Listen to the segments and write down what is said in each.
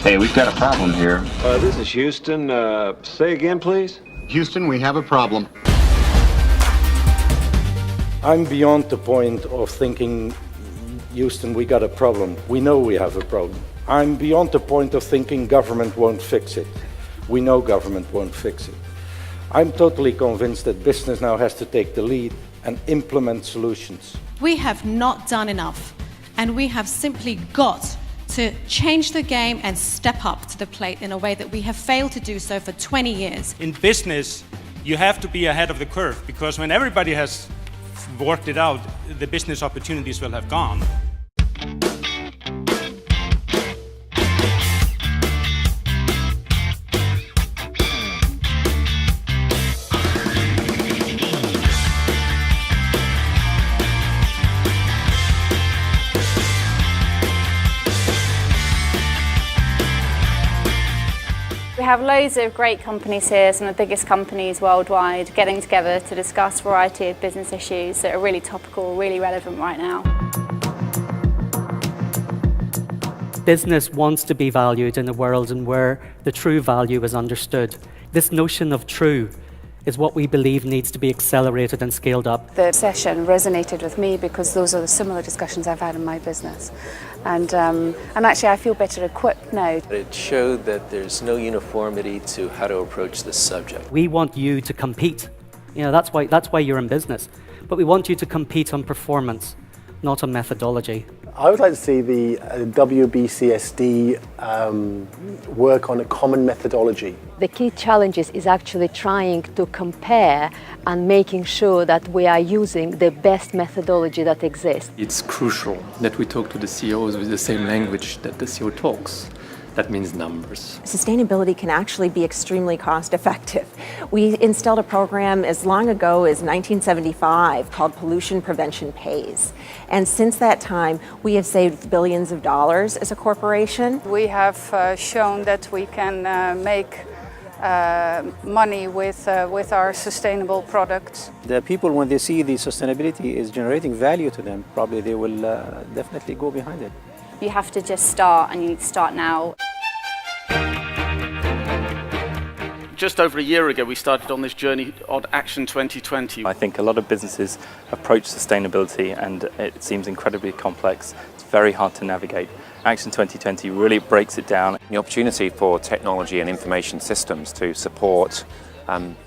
Hey, we've got a problem here. This is Houston. Say again, please. Houston, we have a problem. I'm beyond the point of thinking, Houston, we got a problem. We know we have a problem. I'm beyond the point of thinking government won't fix it. We know government won't fix it. I'm totally convinced that business now has to take the lead and implement solutions. We have not done enough, and we have simply got to change the game and step up to the plate in a way that we have failed to do so for 20 years. In business, you have to be ahead of the curve, because when everybody has worked it out, the business opportunities will have gone. We have loads of great companies here, some of the biggest companies worldwide, getting together to discuss a variety of business issues that are really topical, really relevant right now. Business wants to be valued in a world in where the true value is understood. This notion of true is what we believe needs to be accelerated and scaled up. The session resonated with me because those are the similar discussions I've had in my business. And actually I feel better equipped now. It showed that there's no uniformity to how to approach this subject. We want you to compete. You know, that's why you're in business. But we want you to compete on performance, not on methodology. I would like to see the WBCSD work on a common methodology. The key challenge is actually trying to compare and making sure that we are using the best methodology that exists. It's crucial that we talk to the CEOs with the same language that the CEO talks. That means numbers. Sustainability can actually be extremely cost effective. We instilled a program as long ago as 1975 called Pollution Prevention Pays. And since that time, we have saved billions of dollars as a corporation. We have shown that we can make money with our sustainable products. The people, when they see the sustainability is generating value to them, probably they will definitely go behind it. You have to just start, and you need to start now. Just over a year ago, we started on this journey on Action 2020. I think a lot of businesses approach sustainability and it seems incredibly complex. It's very hard to navigate. Action 2020 really breaks it down. The opportunity for technology and information systems to support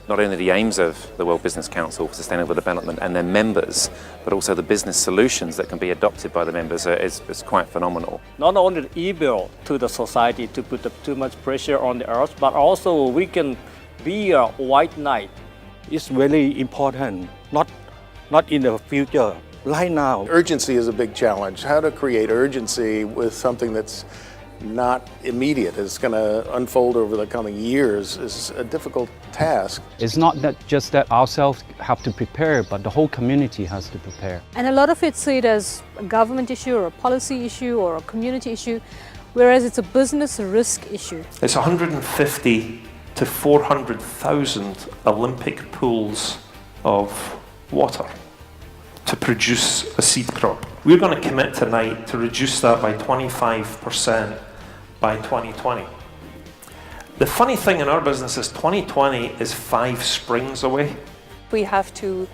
not only the aims of the World Business Council for Sustainable Development and their members, but also the business solutions that can be adopted by the members is quite phenomenal. Not only evil to the society to put too much pressure on the earth, but also we can be a white knight. It's very important, not in the future, right now. Urgency is a big challenge. How to create urgency with something that's not immediate, it's going to unfold over the coming years, is a difficult task. It's not that just that ourselves have to prepare, but the whole community has to prepare. And a lot of it's seen as a government issue or a policy issue or a community issue, whereas it's a business risk issue. It's 150 to 400,000 Olympic pools of water to produce a seed crop. We're going to commit tonight to reduce that by 25% by 2020. The funny thing in our business is 2020 is 5 springs away. We have to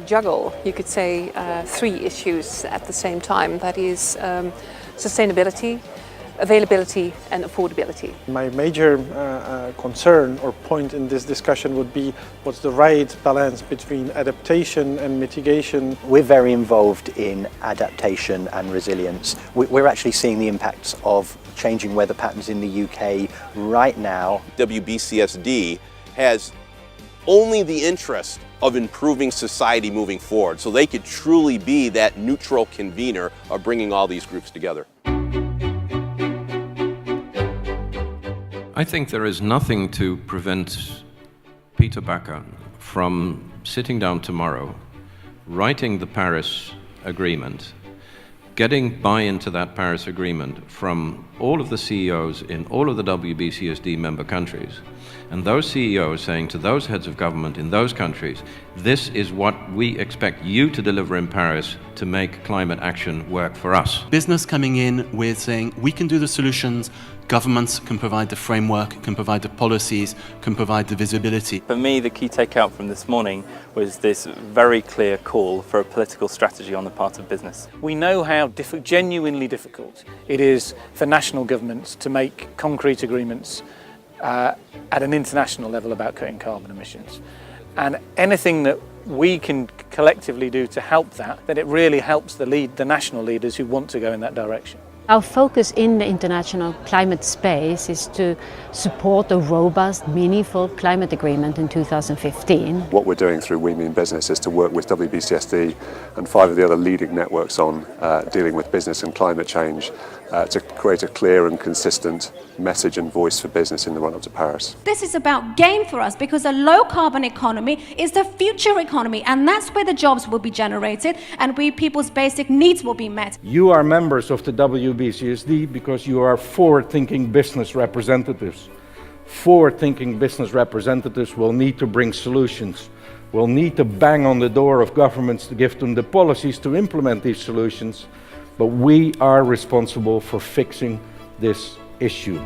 juggle, you could say, 3 issues at the same time. That is sustainability, availability and affordability. My major concern or point in this discussion would be what's the right balance between adaptation and mitigation. We're very involved in adaptation and resilience. We're actually seeing the impacts of changing weather patterns in the UK right now. WBCSD has only the interest of improving society moving forward, so they could truly be that neutral convener of bringing all these groups together. I think there is nothing to prevent Peter Bakker from sitting down tomorrow, writing the Paris Agreement, getting buy-in to that Paris Agreement from all of the CEOs in all of the WBCSD member countries, and those CEOs saying to those heads of government in those countries, this is what we expect you to deliver in Paris to make climate action work for us. Business coming in with saying we can do the solutions Governments can provide the framework, can provide the policies, can provide the visibility. For me, the key takeout from this morning was this very clear call for a political strategy on the part of business. We know how genuinely difficult it is for national governments to make concrete agreements at an international level about cutting carbon emissions. And anything that we can collectively do to help that it really helps the national leaders who want to go in that direction. Our focus in the international climate space is to support a robust, meaningful climate agreement in 2015. What we're doing through We Mean Business is to work with WBCSD and 5 of the other leading networks on dealing with business and climate change to create a clear and consistent message and voice for business in the run-up to Paris. This is about gain for us because a low-carbon economy is the future economy, and that's where the jobs will be generated and where people's basic needs will be met. You are members of the WBCSD because you are forward-thinking business representatives. Forward-thinking business representatives will need to bring solutions, will need to bang on the door of governments to give them the policies to implement these solutions, but we are responsible for fixing this issue.